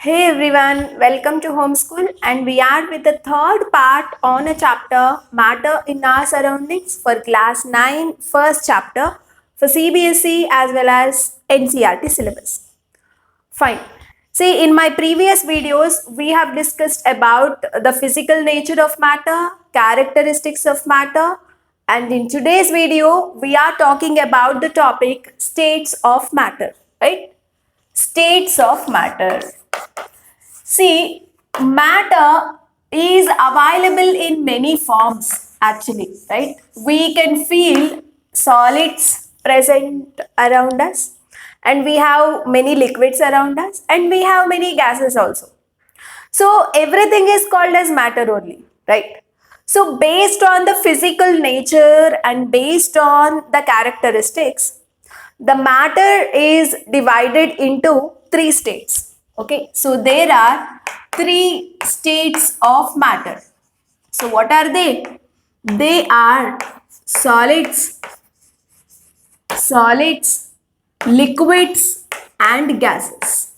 Hey everyone, welcome to Homeschool, and we are with the third part on a chapter Matter in Our Surroundings for class 9, first chapter for CBSE as well as NCERT syllabus. Fine. See, in my previous videos, we have discussed about the physical nature of matter, characteristics of matter, and in today's video, we are talking about the topic states of matter, right? States of matter. See, matter is available in many forms actually, right? We can feel solids present around us, and we have many liquids around us, and we have many gases also. So everything is called as matter only, right? So based on the physical nature and based on the characteristics, the matter is divided into three states. Okay, so there are three states of matter. So what are they? They are solids, liquids, and gases.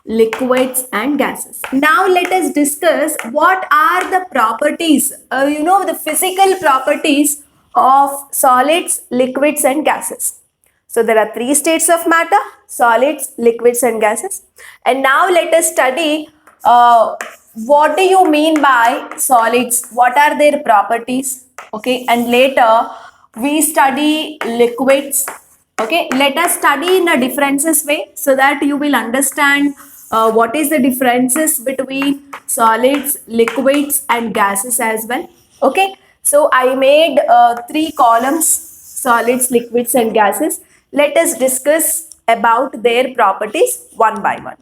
Liquids and gases. Now let us discuss what are the properties, the physical properties of solids, liquids, and gases. So there are three states of matter: solids, liquids, and gases. And now let us study what do you mean by solids? What are their properties? Okay, and later we study liquids. Okay, let us study in a differences way so that you will understand what is the differences between solids, liquids, and gases as well. Okay, so I made three columns: solids, liquids, and gases. Let us discuss about their properties one by one.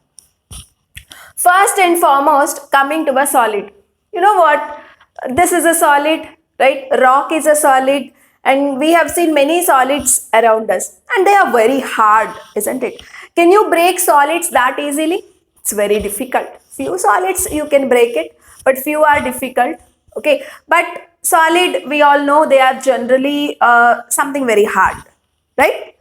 First and foremost, coming to a solid. You know what? This is a solid, right? Rock is a solid, and we have seen many solids around us, and they are very hard, isn't it? Can you break solids that easily? It's very difficult. Few solids you can break it, but few are difficult. Okay, but solid, we all know they are generally something very hard, right?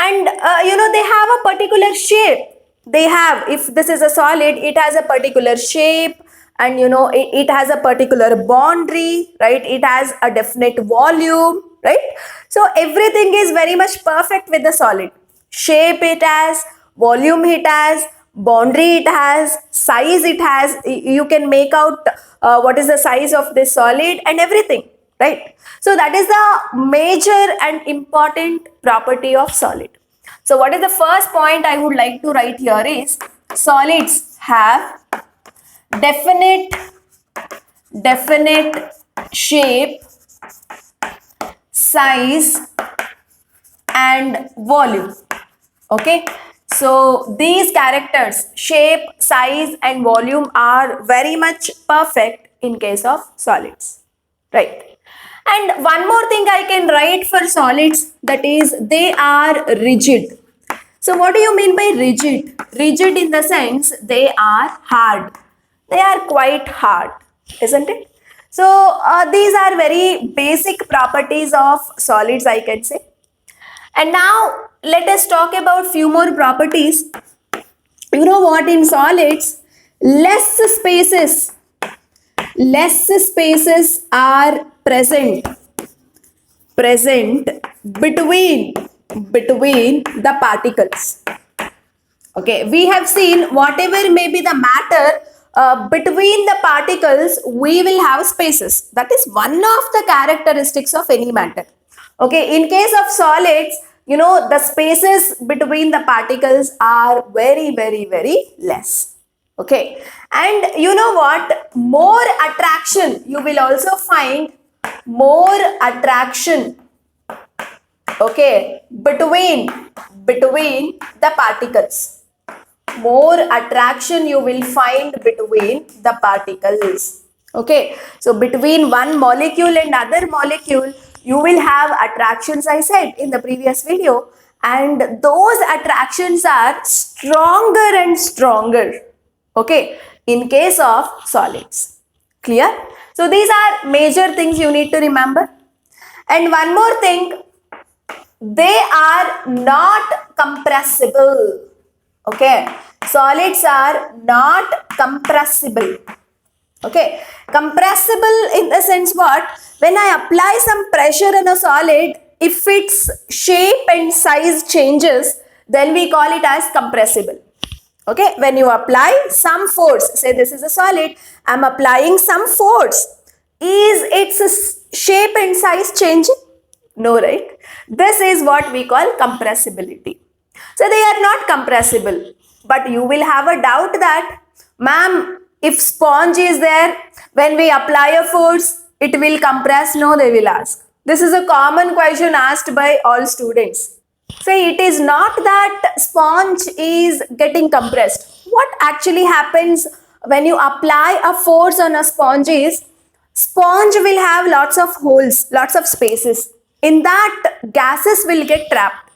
And they have a particular shape. They have, if this is a solid, it has a particular shape, and it has a particular boundary, right? It has a definite volume, right? So everything is very much perfect with the solid. Shape it has, volume it has, boundary it has, size it has. You can make out what is the size of this solid and everything, right? So that is the major and important property of solid. So what is the first point I would like to write here is solids have definite shape, size, and volume. Okay, so these characters, shape, size, and volume, are very much perfect in case of solids, right? And one more thing I can write for solids, that is they are rigid. So what do you mean by rigid? Rigid in the sense they are hard. They are quite hard, isn't it? So these are very basic properties of solids, I can say. And now let us talk about few more properties. You know what? In solids, less spaces are present between the particles. Okay, we have seen whatever may be the matter, between the particles we will have spaces. That is one of the characteristics of any matter. Okay, in case of solids, the spaces between the particles are very, very, very less. Okay, and you know what? More attraction, you will also find more attraction, okay, between the particles. More attraction you will find between the particles. Okay, so between one molecule and other molecule, you will have attractions, I said in the previous video, and those attractions are stronger and stronger, okay, in case of solids. Clear? So these are major things you need to remember. And one more thing, they are not compressible. Okay, Solids are not compressible. Okay, compressible in the sense what? When I apply some pressure on a solid, if its shape and size changes, then we call it as compressible. Okay, when you apply some force, say this is a solid, I'm applying some force. Is its shape and size changing? No, right? This is what we call compressibility. So they are not compressible, but you will have a doubt that, ma'am, if sponge is there, when we apply a force, it will compress. No, they will ask. This is a common question asked by all students. Say it is not that sponge is getting compressed. What actually happens when you apply a force on a sponge is, sponge will have lots of holes, lots of spaces. In that, gases will get trapped.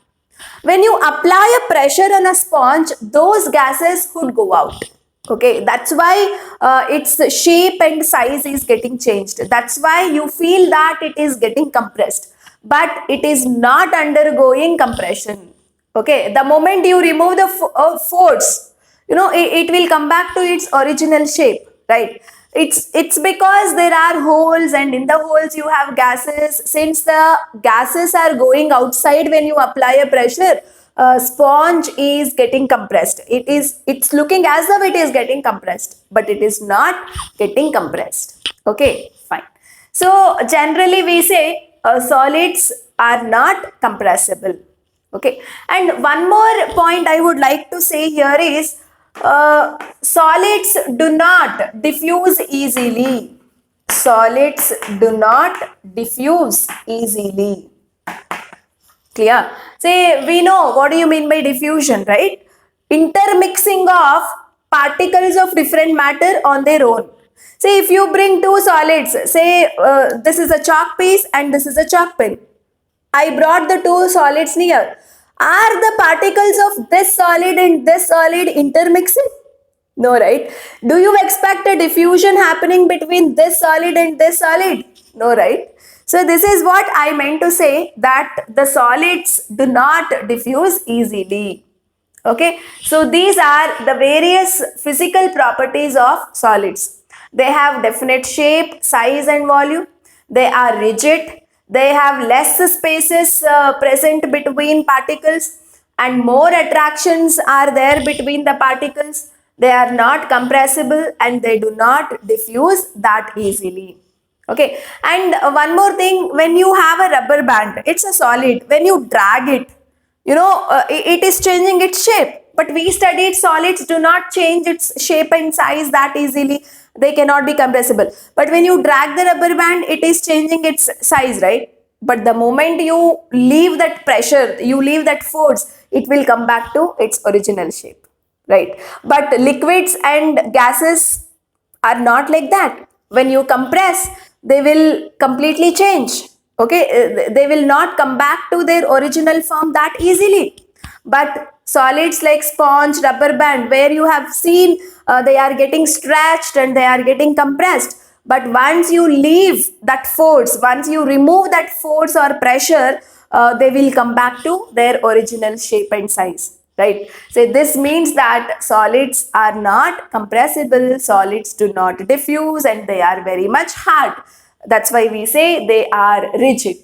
When you apply a pressure on a sponge, those gases would go out. Okay, that's why its shape and size is getting changed. That's why you feel that it is getting compressed, but it is not undergoing compression. Okay, the moment you remove the force, it will come back to its original shape, right? It's because there are holes, and in the holes you have gases. Since the gases are going outside when you apply a pressure, sponge is getting compressed. It's looking as though it is getting compressed, but it is not getting compressed. Okay, fine. So generally we say solids are not compressible. Okay, and one more point I would like to say here is, solids do not diffuse easily. Solids do not diffuse easily. Clear? Say, we know what do you mean by diffusion, right? Intermixing of particles of different matter on their own. Say, if you bring two solids, say this is a chalk piece and this is a chalk pen. I brought the two solids near. Are the particles of this solid and this solid intermixing? No, right? Do you expect a diffusion happening between this solid and this solid? No, right? So this is what I meant to say, that the solids do not diffuse easily. Okay, so these are the various physical properties of solids. They have definite shape, size and volume. They are rigid. They have less spaces present between particles, and more attractions are there between the particles. They are not compressible and they do not diffuse that easily. Okay, and one more thing, when you have a rubber band, it's a solid. When you drag it, it is changing its shape. But we studied solids do not change its shape and size that easily. They cannot be compressible. But when you drag the rubber band, it is changing its size, right? But the moment you leave that pressure, you leave that force, it will come back to its original shape, right? But liquids and gases are not like that. When you compress, they will completely change. Okay, they will not come back to their original form that easily. But solids like sponge, rubber band, where you have seen they are getting stretched and they are getting compressed. But once you leave that force, once you remove that force or pressure, they will come back to their original shape and size, right? So this means that solids are not compressible, solids do not diffuse, and they are very much hard. That's why we say they are rigid.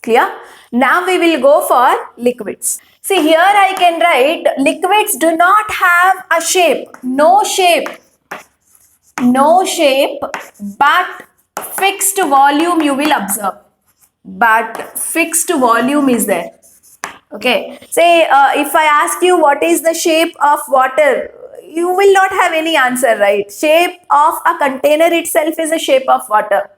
Clear? Now we will go for liquids. See, here I can write, liquids do not have a shape, no shape, but fixed volume you will observe. But fixed volume is there. Okay, say if I ask you what is the shape of water, you will not have any answer, right? Shape of a container itself is a shape of water.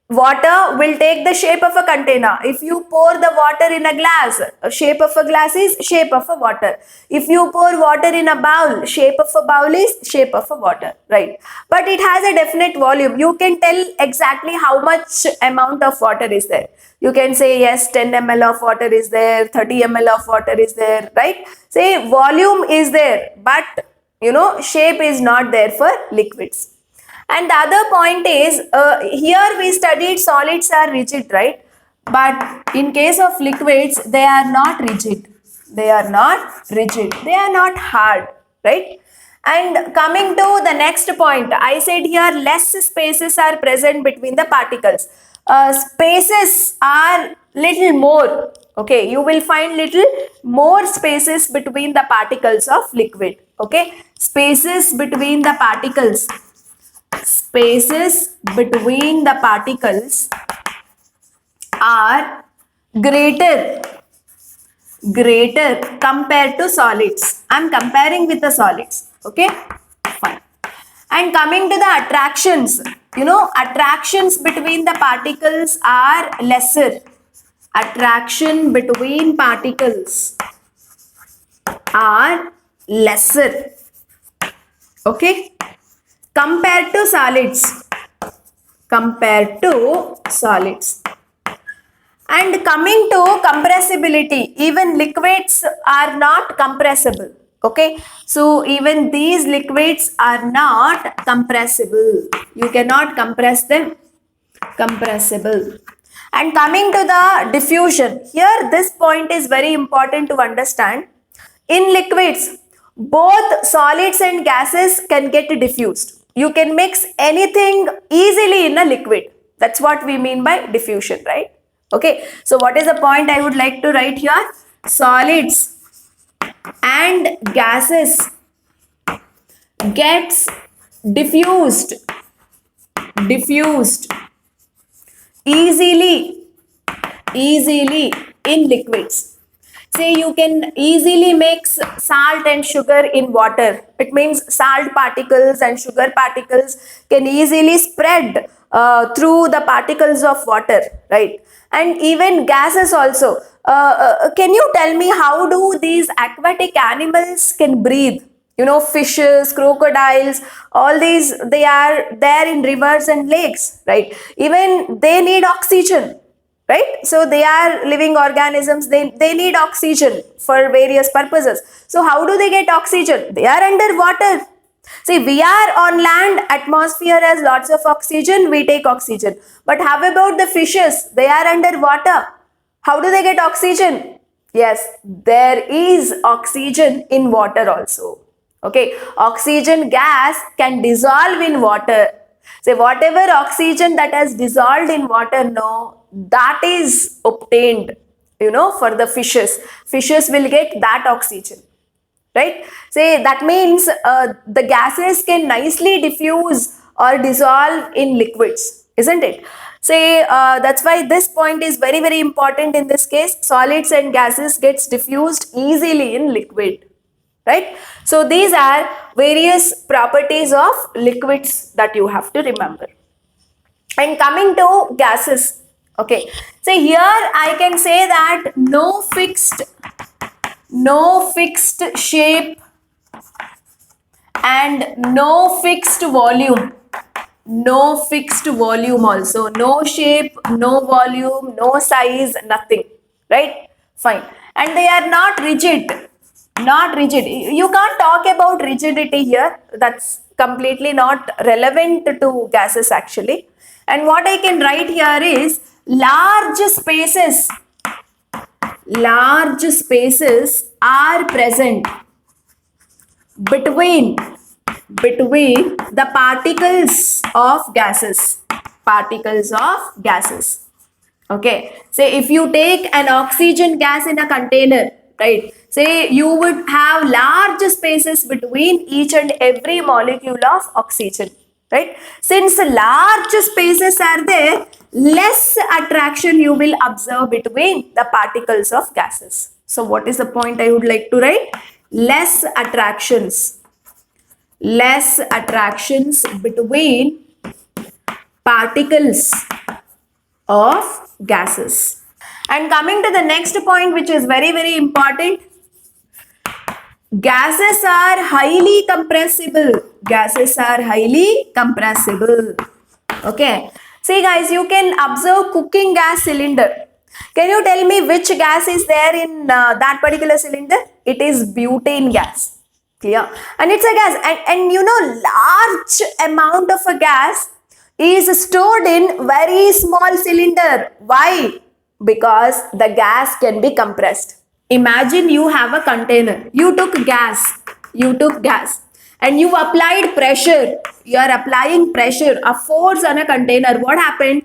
Water will take the shape of a container. If you pour the water in a glass, shape of a glass is shape of a water. If you pour water in a bowl, shape of a bowl is shape of a water, right? But it has a definite volume. You can tell exactly how much amount of water is there. You can say yes, 10 ml of water is there, 30 ml of water is there, right? Say volume is there, but shape is not there for liquids. And the other point is, here we studied solids are rigid, right? But in case of liquids, they are not rigid. They are not rigid. They are not hard, right? And coming to the next point, I said here less spaces are present between the particles. Spaces are little more. Okay, you will find little more spaces between the particles of liquid. Okay, spaces between the particles. Spaces between the particles are greater compared to solids. I'm comparing with the solids. Okay, fine. And coming to the attractions, attractions between the particles are lesser. Attraction between particles are lesser. Okay, compared to solids. Compared to solids. And coming to compressibility, even liquids are not compressible. Okay, so even these liquids are not compressible. You cannot compress them. Compressible. And coming to the diffusion, here this point is very important to understand. In liquids, both solids and gases can get diffused. You can mix anything easily in a liquid. That's what we mean by diffusion, right? Okay, so what is the point I would like to write here? Solids and gases gets diffused easily in liquids. Say you can easily mix salt and sugar in water. It means salt particles and sugar particles can easily spread through the particles of water, right? And even gases also. Can you tell me how do these aquatic animals can breathe? Fishes, crocodiles, all these, they are there in rivers and lakes, right? Even they need oxygen, right? So they are living organisms, they need oxygen for various purposes. So how do they get oxygen? They are underwater. See, we are on land, atmosphere has lots of oxygen, we take oxygen. But how about the fishes? They are underwater. How do they get oxygen? Yes, there is oxygen in water also. Okay, oxygen gas can dissolve in water. So whatever oxygen that has dissolved in water, no, that is obtained, for the fishes. Fishes will get that oxygen, right? Say that means the gases can nicely diffuse or dissolve in liquids, isn't it? Say that's why this point is very, very important in this case. Solids and gases gets diffused easily in liquid, right? So these are various properties of liquids that you have to remember. And coming to gases, okay, so here I can say that no fixed shape and no fixed volume. No fixed volume also. No shape, no volume, no size, nothing. Right? Fine. And they are not rigid. Not rigid. You can't talk about rigidity here. That's completely not relevant to gases actually. And what I can write here is large spaces are present between the particles of gases. Okay, say if you take an oxygen gas in a container, right, say you would have large spaces between each and every molecule of oxygen, right? Since large spaces are there, less attraction you will observe between the particles of gases. So what is the point I would like to write? Less attractions between particles of gases. And coming to the next point, which is very, very important, gases are highly compressible. Okay, see guys, you can observe cooking gas cylinder. Can you tell me which gas is there in that particular cylinder? It is butane gas. Clear? And it's a gas, and large amount of a gas is stored in very small cylinder. Why? Because the gas can be compressed. Imagine you have a container. You took gas. you took gas and you applied pressure. You are applying pressure, a force on a container. What happened?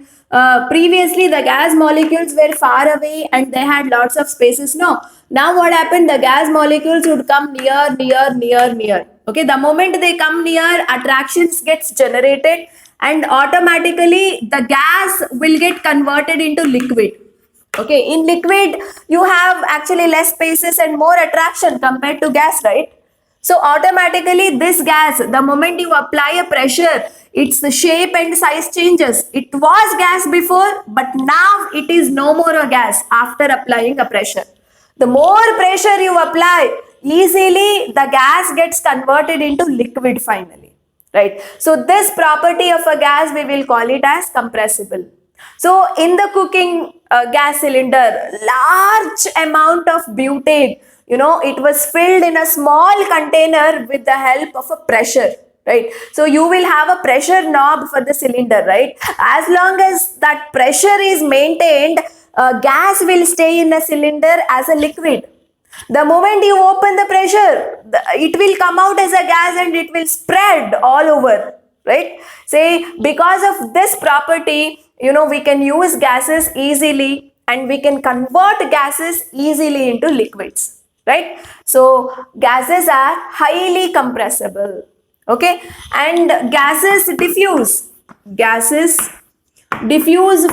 Previously, the gas molecules were far away and they had lots of spaces. No, now what happened? The gas molecules would come near. Okay, the moment they come near, attractions gets generated and automatically the gas will get converted into liquid. Okay, in liquid, you have actually less spaces and more attraction compared to gas, right? So automatically this gas, the moment you apply a pressure, its shape and size changes. It was gas before, but now it is no more a gas after applying a pressure. The more pressure you apply, easily the gas gets converted into liquid finally, right? So this property of a gas, we will call it as compressible. So in the cooking gas cylinder, large amount of butane, it was filled in a small container with the help of a pressure, right? So you will have a pressure knob for the cylinder, right? As long as that pressure is maintained, gas will stay in a cylinder as a liquid. The moment you open the pressure, it will come out as a gas and it will spread all over, right? Say, because of this property, we can use gases easily and we can convert gases easily into liquids, right? So gases are highly compressible, okay? And gases diffuse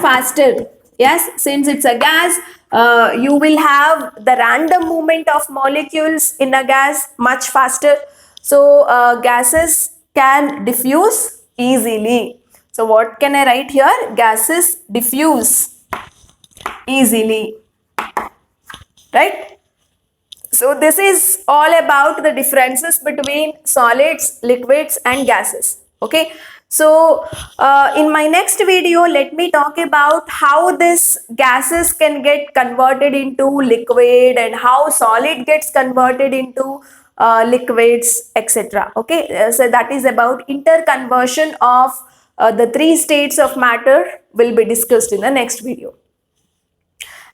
faster. Yes, since it's a gas, you will have the random movement of molecules in a gas much faster. So gases can diffuse easily. So what can I write here? Gases diffuse easily, right? So this is all about the differences between solids, liquids and gases. Okay. So in my next video, let me talk about how this gases can get converted into liquid and how solid gets converted into liquids, etc. Okay. So that is about interconversion of the three states of matter will be discussed in the next video.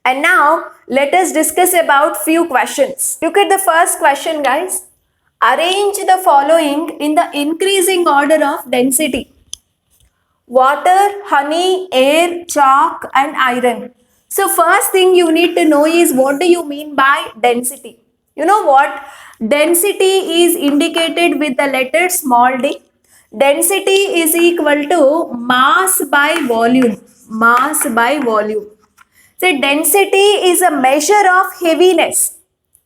And now let us discuss about few questions. Look at the first question, guys. Arrange the following in the increasing order of density: water, honey, air, chalk and iron. So first thing you need to know is, what do you mean by density? You know what? Density is indicated with the letter small d. Density is equal to mass by volume. Mass by volume. So density is a measure of heaviness.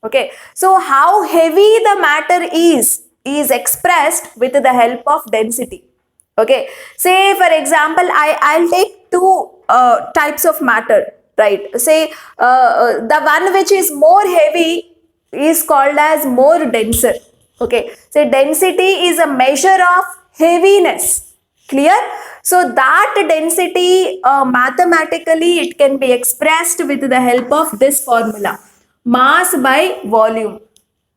Okay. So how heavy the matter is expressed with the help of density. Okay. Say for example, I'll take two types of matter, right? Say the one which is more heavy is called as more denser. Okay. So density is a measure of heaviness. Clear? So that density mathematically it can be expressed with the help of this formula: mass by volume.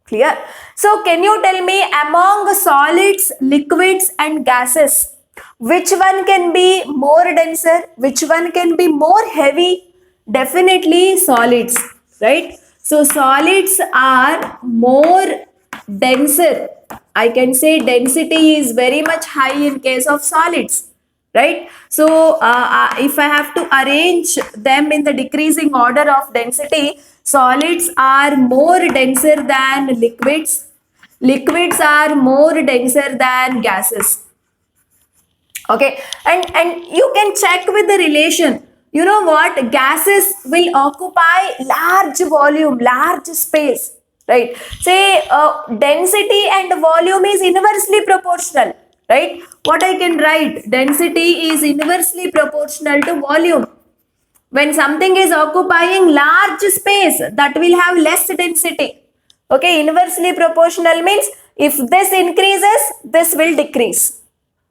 Clear? So can you tell me, among solids, liquids and gases, which one can be more denser? Which one can be more heavy? Definitely solids, right? So solids are more denser. I can say density is very much high in case of solids, right? So if I have to arrange them in the decreasing order of density, solids are more denser than liquids. Liquids are more denser than gases. Okay, and you can check with the relation. You know what? Gases will occupy large volume, large space, right? Say density and volume is inversely proportional, right? What I can write? Density is inversely proportional to volume. When something is occupying large space, that will have less density. Okay, inversely proportional means if this increases, this will decrease.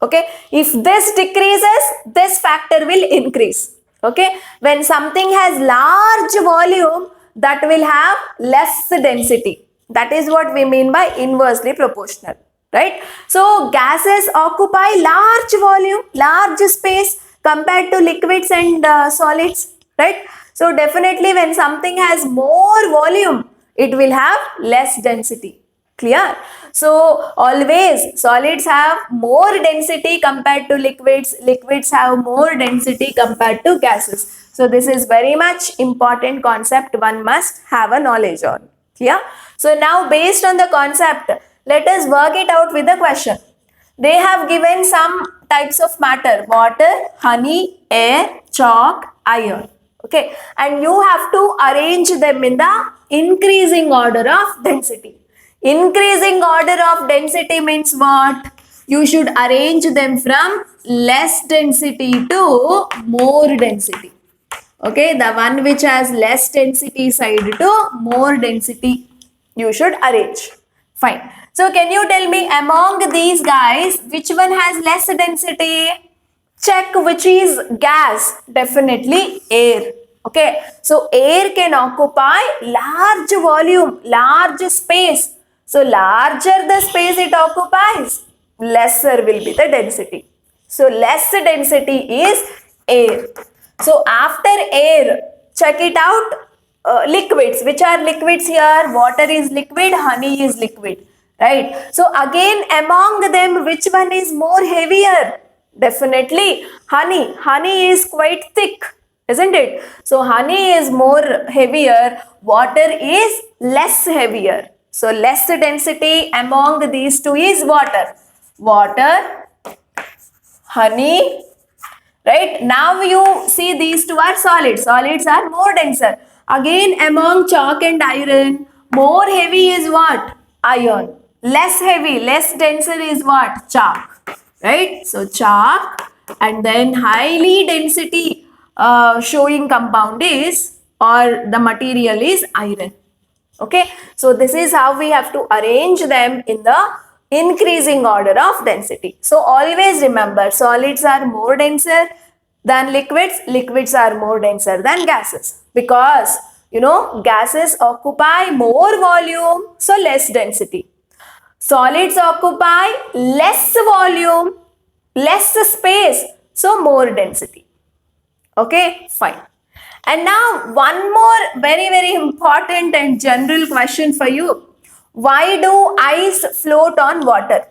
Okay, if this decreases, this factor will increase. Okay, when something has large volume, that will have less density. That is what we mean by inversely proportional, right? So gases occupy large volume, large space compared to liquids and solids, right? So definitely when something has more volume, it will have less density. Clear? So always solids have more density compared to liquids. Liquids have more density compared to gases. So this is very much important concept one must have a knowledge on. Clear? So now based on the concept, let us work it out with the question. They have given some types of matter: water, honey, air, chalk, iron. Okay, and you have to arrange them in the increasing order of density. Increasing order of density means what? You should arrange them from less density to more density. Okay, the one which has less density side to more density you should arrange. Fine. So can you tell me, among these guys, which one has less density? Check which is gas. Definitely air. Okay. So air can occupy large volume, large space. So larger the space it occupies, lesser will be the density. So less density is air. So after air, check it out. Liquids. Which are liquids here? Water is liquid, honey is liquid. Right. So again, among them, which one is more heavier? Definitely honey. Honey is quite thick, isn't it? So honey is more heavier, water is less heavier. So less density among these two is water. Water, honey, right? Now you see these two are solids. Solids are more denser. Again, among chalk and iron, more heavy is what? Iron. Less heavy, less denser is what? Chalk. Right? So chalk, and then highly density showing compound is, or the material is, iron. Okay, so this is how we have to arrange them in the increasing order of density. So always remember, solids are more denser than liquids, liquids are more denser than gases, because gases occupy more volume, so less density. Solids occupy less volume, less space, so more density. Okay, fine. And now one more very important and general question for you. Why do ice float on water?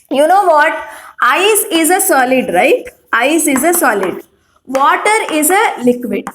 You know what? Ice is a solid, right? Ice is a solid. Water is a liquid.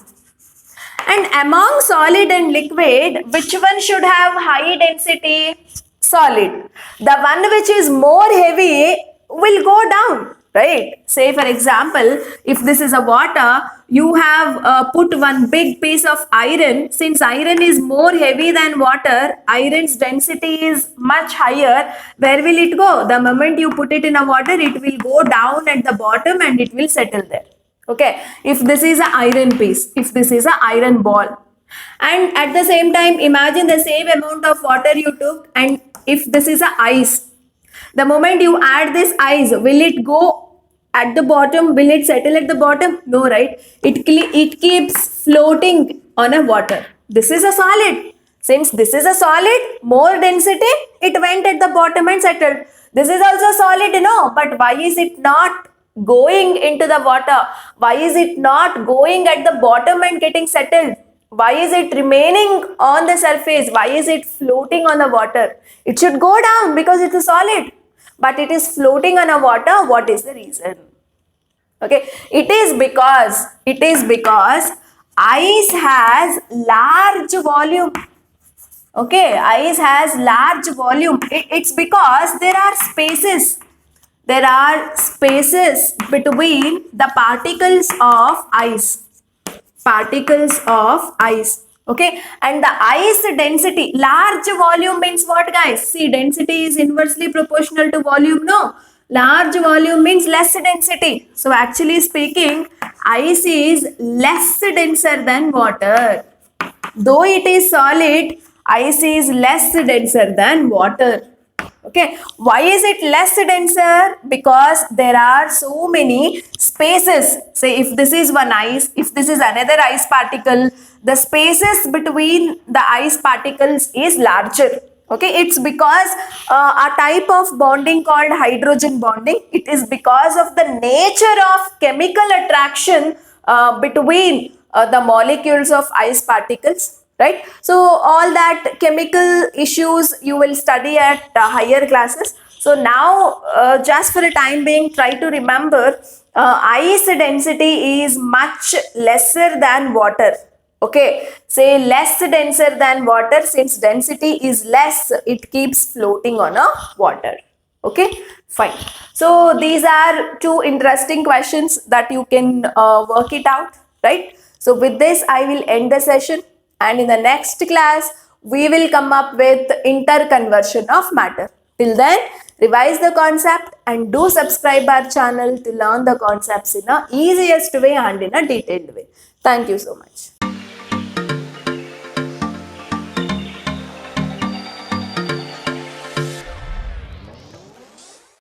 And among solid and liquid, which one should have high density? Solid. The one which is more heavy will go down, right? Say for example, if this is a water, you have put one big piece of iron. Since iron is more heavy than water, iron's density is much higher. Where will it go? The moment you put it in a water, it will go down at the bottom and it will settle there. Okay, if this is an iron piece, if this is an iron ball, and at the same time imagine the same amount of water you took, and if this is a ice, the moment you add this ice, will it go at the bottom? Will it settle at the bottom? No, right? It keeps floating on a water. This is a solid. Since this is a solid, more density, it went at the bottom and settled. This is also solid, but why is it not going into the water? Why is it not going at the bottom and getting settled? Why is it remaining on the surface? Why is it floating on the water? It should go down because it is solid, but it is floating on a water. What is the reason? Okay, it is because ice has large volume. Okay, ice has large volume. It's because there are spaces. There are spaces between the particles of ice. Particles of ice. Okay, and the ice density, large volume means what, guys? See, density is inversely proportional to volume, no? Large volume means less density. So actually speaking, ice is less denser than water. Though it is solid, ice is less denser than water. Okay, why is it less denser? Because there are so many spaces. Say if this is one ice, if this is another ice particle, the spaces between the ice particles is larger. Okay, it's because a type of bonding called hydrogen bonding. It is because of the nature of chemical attraction between the molecules of ice particles. right? So all that chemical issues you will study at higher classes. So now just for the time being, try to remember ice density is much lesser than water. Okay, say less denser than water. Since density is less, it keeps floating on a water. Okay, fine. So these are two interesting questions that you can work it out, right? So with this, I will end the session, and in the next class, we will come up with interconversion of matter. Till then, revise the concept and do subscribe our channel to learn the concepts in a easiest way and in a detailed way. Thank you so much.